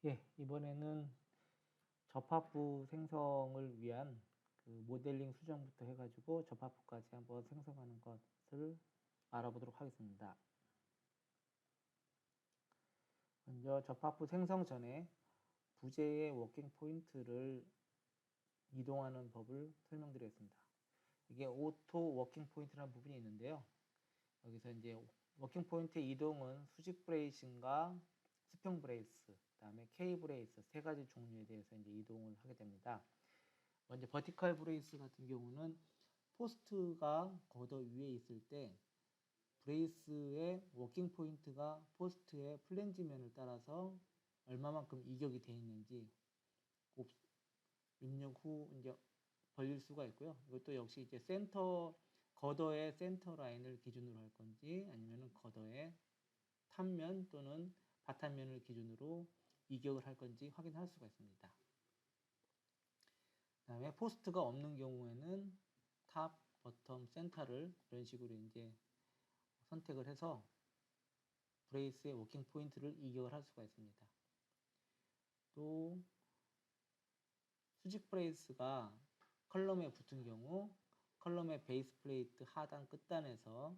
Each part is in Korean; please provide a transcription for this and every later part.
예, 이번에는 접합부 생성을 위한 그 모델링 수정부터 해가지고 접합부까지 한번 생성하는 것을 알아보도록 하겠습니다. 먼저 접합부 생성 전에 부재의 워킹 포인트를 이동하는 법을 설명드리겠습니다. 이게 오토 워킹 포인트라는 부분이 있는데요. 여기서 이제 워킹 포인트 이동은 수직 브레이싱과 수평 브레이스, 그다음에 K 브레이스 세 가지 종류에 대해서 이제 이동을 하게 됩니다. 먼저 버티컬 브레이스 같은 경우는 포스트가 걷어 위에 있을 때 브레이스의 워킹 포인트가 포스트의 플랜지면을 따라서 얼마만큼 이격이 되어 있는지 입력 후 이제 벌릴 수가 있고요. 이것도 역시 이제 걷어의 센터 라인을 기준으로 할 건지 아니면은 걷어의 탑면 또는 바탕면을 기준으로 이격을 할 건지 확인할 수가 있습니다. 그 다음에 포스트가 없는 경우에는 탑, 버텀, 센터를 이런 식으로 이제 선택을 해서 브레이스의 워킹 포인트를 이격을 할 수가 있습니다. 또 수직 브레이스가 컬럼에 붙은 경우 컬럼의 베이스 플레이트 하단 끝단에서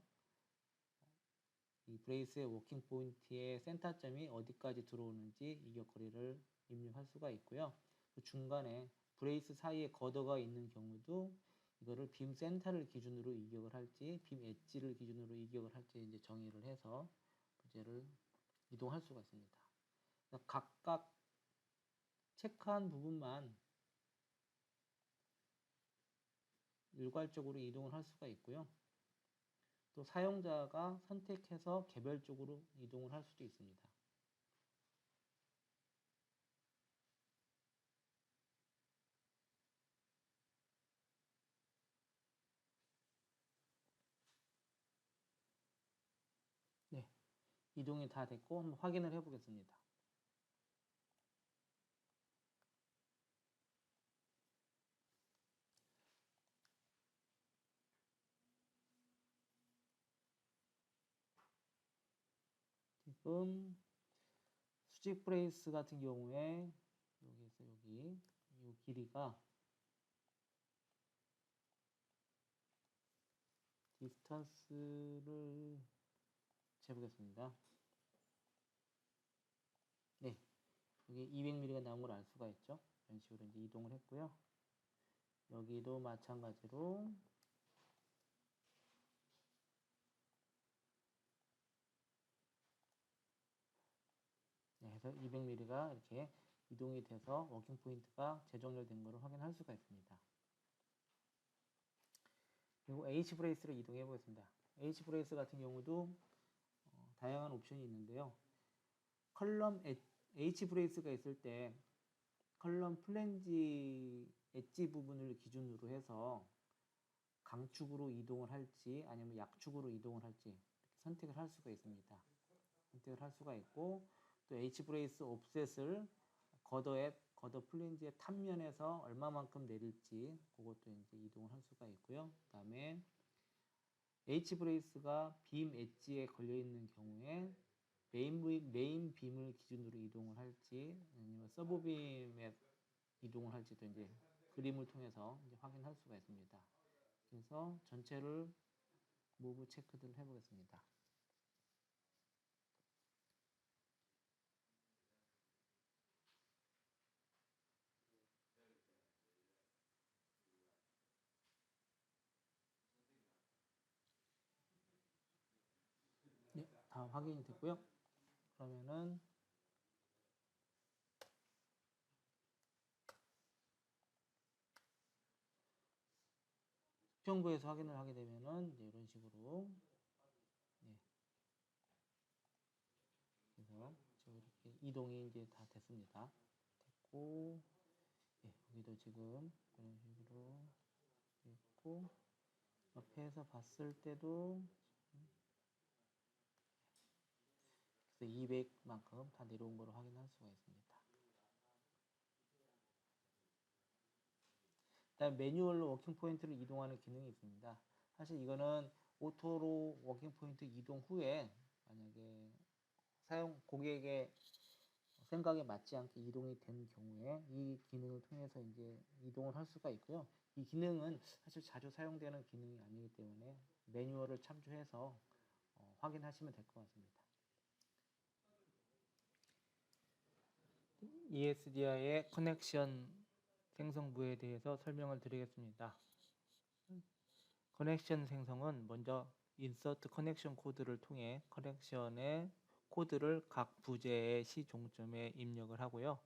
이 브레이스의 워킹 포인트의 센터점이 어디까지 들어오는지 이격거리를 입력할 수가 있고요. 그 중간에 브레이스 사이에 걷어가 있는 경우도 이거를 빔 센터를 기준으로 이격을 할지 빔 엣지를 기준으로 이격을 할지 이제 정의를 해서 부재를 이동할 수가 있습니다. 각각 체크한 부분만 일괄적으로 이동을 할 수가 있고요. 또 사용자가 선택해서 개별적으로 이동을 할 수도 있습니다. 네, 이동이 다 됐고 한번 확인을 해 보겠습니다. 지금 수직 브레이스 같은 경우에 여기에서 여기 이 길이가 디스턴스를 재보겠습니다. 네, 여기 200mm가 나온 걸 알 수가 있죠. 이런 식으로 이제 이동을 했고요. 여기도 마찬가지로 네, 해서 200mm가 이렇게 이동이 돼서 워킹 포인트가 재정렬된 것을 확인할 수가 있습니다. 그리고 H 브레이스를 이동해 보겠습니다. H 브레이스 같은 경우도 다양한 옵션이 있는데요. 컬럼 H 브레이스가 있을 때 컬럼 플랜지 엣지 부분을 기준으로 해서 강축으로 이동을 할지 아니면 약축으로 이동을 할지 이렇게 선택을 할 수가 있습니다. 선택을 할 수가 있고 또 H 브레이스 옵셋을 걷어 플랜지의 탑면에서 얼마만큼 내릴지 그것도 이제 이동을 할 수가 있고요. 그다음에 H 브레이스가 빔 엣지에 걸려 있는 경우에 메인 빔을 기준으로 이동을 할지 아니면 서브 빔에 이동을 할지도 이제 그림을 통해서 이제 확인할 수가 있습니다. 그래서 전체를 무브 체크를 해보겠습니다. 네, 다 확인이 됐고요. 그러면은 수평부에서 확인을 하게 되면은 이제 이런 식으로 네. 그래서 지금 이렇게 이동이 이제 다 됐습니다. 됐고 예, 여기도 지금 이런 식으로 있고 옆에서 봤을 때도 200만큼 다 내려온 것을 확인할 수가 있습니다. 그다음 매뉴얼로 워킹 포인트를 이동하는 기능이 있습니다. 사실 이거는 오토로 워킹 포인트 이동 후에 만약에 고객의 생각에 맞지 않게 이동이 된 경우에 이 기능을 통해서 이제 이동을 할 수가 있고요. 이 기능은 사실 자주 사용되는 기능이 아니기 때문에 매뉴얼을 참조해서 확인하시면 될 것 같습니다. ESDI의 커넥션 생성부에 대해서 설명을 드리겠습니다. 커넥션 생성은 먼저 인서트 커넥션 코드를 통해 커넥션의 코드를 각 부재의 시종점에 입력을 하고요.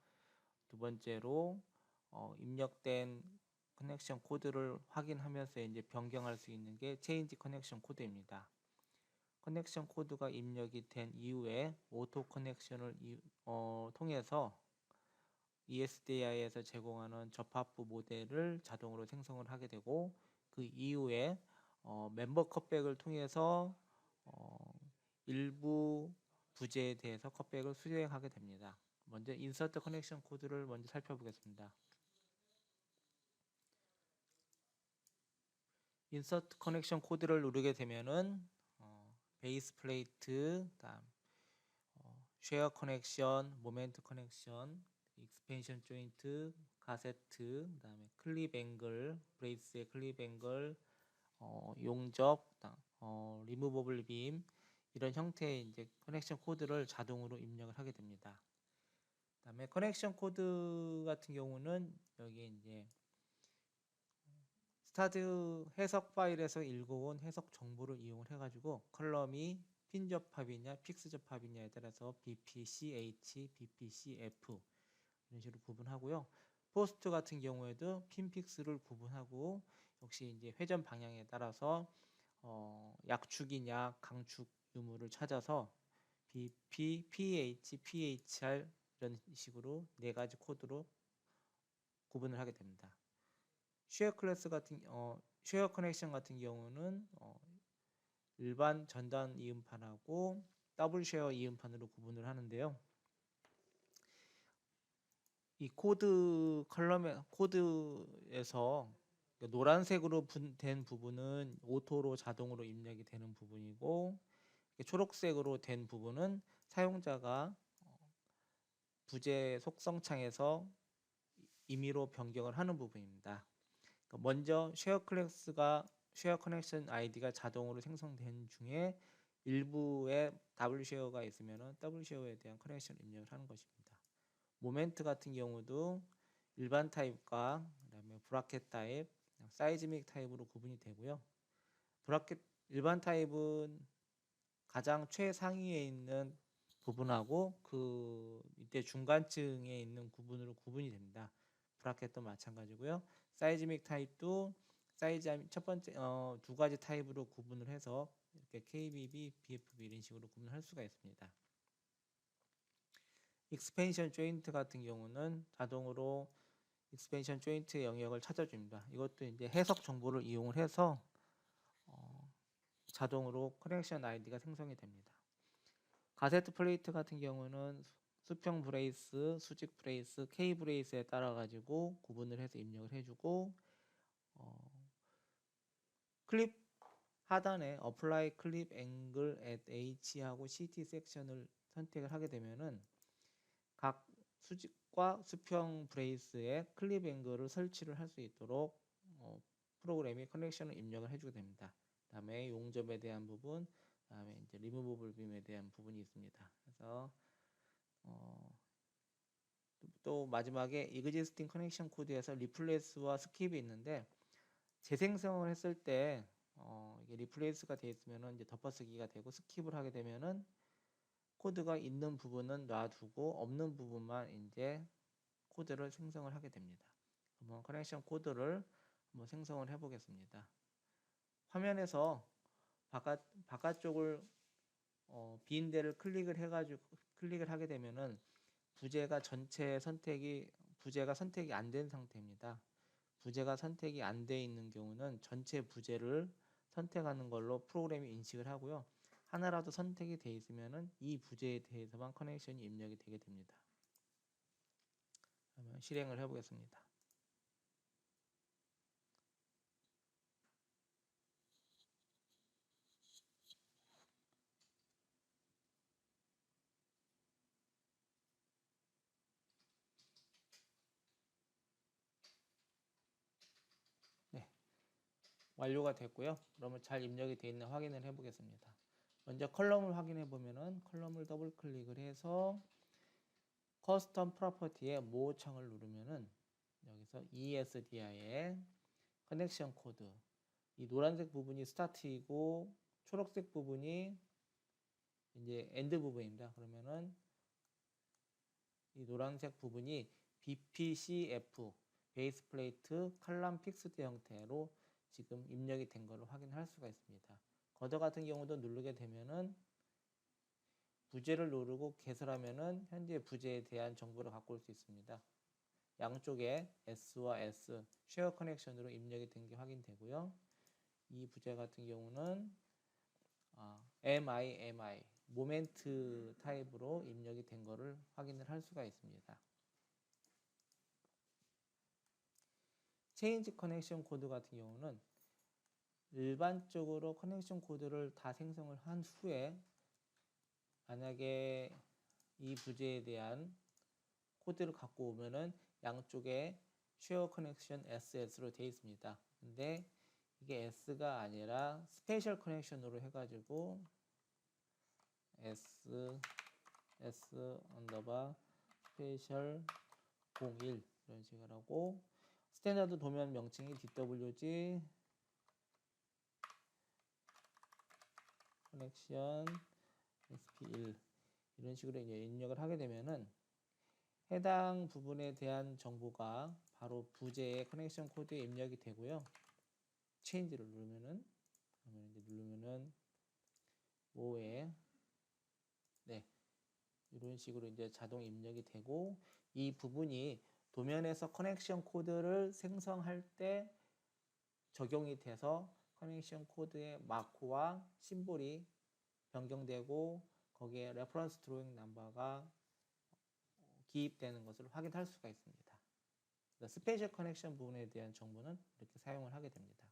두 번째로 입력된 커넥션 코드를 확인하면서 이제 변경할 수 있는 게 체인지 커넥션 코드입니다. 커넥션 코드가 입력이 된 이후에 오토 커넥션을 통해서 ESDI에서 제공하는 접합부 모델을 자동으로 생성을 하게 되고, 그 이후에 멤버 컷백을 통해서 일부 부재에 대해서 컷백을 수행하게 됩니다. 먼저 인서트 커넥션 코드를 먼저 살펴보겠습니다. 인서트 커넥션 코드를 누르게 되면은 베이스 플레이트, 다음 쉐어 커넥션, 모멘트 커넥션, 익스펜션 조인트, 가세트, 그다음에 클립 앵글, 브레이스의 클립 앵글, 용접, 리무버블 빔, 이런 형태의 이제 커넥션 코드를 자동으로 입력을 하게 됩니다. 그다음에 커넥션 코드 같은 경우는 여기 이제 스타드 해석 파일에서 읽어온 해석 정보를 이용을 해가지고 컬럼이 핀 접합이냐 픽스 접합이냐에 따라서 BPCH, BPCF 이런 식으로 구분하고요. 포스트 같은 경우에도 핀 픽스를 구분하고, 역시 이제 회전 방향에 따라서 약축이냐 강축 유무를 찾아서 BP, PH, PHR 이런 식으로 네 가지 코드로 구분을 하게 됩니다. 쉐어 클래스 같은 쉐어 커넥션 같은 경우는 일반 전단 이음판하고 더블 쉐어 이음판으로 구분을 하는데요. 이 코드에서 노란색으로 된 부분은 오토로 자동으로 입력이 되는 부분이고, 초록색으로 된 부분은 사용자가 부재 속성 창에서 임의로 변경을 하는 부분입니다. 먼저 쉐어 커넥션 아이디가 자동으로 생성된 중에 일부에 더블 쉐어가 있으면 더블 쉐어에 대한 커넥션 입력을 하는 것입니다. 모멘트 같은 경우도 일반 타입과 그다음에 브라켓 타입, 사이즈믹 타입으로 구분이 되고요. 일반 타입은 가장 최상위에 있는 부분하고 그 밑에 중간층에 있는 부분으로 구분이 됩니다. 브라켓도 마찬가지고요. 사이즈믹 타입도 사이즈 첫 번째 두 가지 타입으로 구분을 해서 이렇게 KBB, BFB 이런 식으로 구분할 수가 있습니다. 익스펜션 조인트 같은 경우는 자동으로 익스펜션 조인트의 영역을 찾아줍니다. 이것도 이제 해석 정보를 이용을 해서 자동으로 커넥션 아이디가 생성이 됩니다. 가세트 플레이트 같은 경우는 수평 브레이스, 수직 브레이스, K 브레이스에 따라 가지고 구분을 해서 입력을 해주고, 클립 하단에 Apply Clip Angle at H하고 CT 섹션을 선택을 하게 되면은 각 수직과 수평 브레이스에 클립 앵글을 설치를 할 수 있도록 프로그램이 커넥션을 입력을 해주게 됩니다. 다음에 용접에 대한 부분, 다음에 이제 리무버블 빔에 대한 부분이 있습니다. 그래서 또 마지막에 existing 커넥션 코드에서 리플레이스와 스킵이 있는데, 재생성을 했을 때 이게 리플레이스가 되어 있으면은 이제 덮어쓰기가 되고, 스킵을 하게 되면은 코드가 있는 부분은 놔두고 없는 부분만 이제 코드를 생성을 하게 됩니다. 한번 커넥션 코드를 한번 생성을 해보겠습니다. 화면에서 바깥쪽을 빈 데를 클릭을 하게 되면은 부재가 선택이 안 된 상태입니다. 부재가 선택이 안 돼 있는 경우는 전체 부재를 선택하는 걸로 프로그램이 인식을 하고요. 하나라도 선택이 돼 있으면은 이 부재에 대해서만 커넥션이 입력이 되게 됩니다. 그러면 실행을 해보겠습니다. 완료가 됐고요. 그러면 잘 입력이 되어 있는 확인을 해보겠습니다. 먼저 컬럼을 확인해 보면은 컬럼을 더블 클릭을 해서 커스텀 프로퍼티의 모 창을 누르면은 여기서 ESDI의 커넥션 코드, 이 노란색 부분이 스타트이고 초록색 부분이 이제 엔드 부분입니다. 그러면은 이 노란색 부분이 BPCF 베이스 플레이트 칼럼 픽스드 형태로 지금 입력이 된 것을 확인할 수가 있습니다. 거저 같은 경우도 누르게 되면은 부재를 누르고 개설하면은 현재 부재에 대한 정보를 갖고 올 수 있습니다. 양쪽에 S와 S 쉐어 커넥션으로 입력이 된 게 확인되고요. 이 부재 같은 경우는 MI 모멘트 타입으로 입력이 된 것을 확인을 할 수가 있습니다. 체인지 커넥션 코드 같은 경우는 일반적으로 커넥션 코드를 다 생성을 한 후에 만약에 이 부재에 대한 코드를 갖고 오면은 양쪽에 쉐어 커넥션 SS로 되어 있습니다. 근데 이게 S가 아니라 스페셜 커넥션으로 해가지고 S 언더바 스페셜 01 이런 식으로 하고 스탠다드 도면 명칭이 DWG 커넥션 SP1 이런 식으로 이제 입력을 하게 되면은 해당 부분에 대한 정보가 바로 부재의 커넥션 코드에 입력이 되고요. 체인지를 누르면은 뭐에 이런 식으로 이제 자동 입력이 되고 이 부분이 도면에서 커넥션 코드를 생성할 때 적용이 돼서 커넥션 코드의 마크와 심볼이 변경되고 거기에 레퍼런스 드로잉 넘버가 기입되는 것을 확인할 수가 있습니다. 스페셜 커넥션 부분에 대한 정보는 이렇게 사용을 하게 됩니다.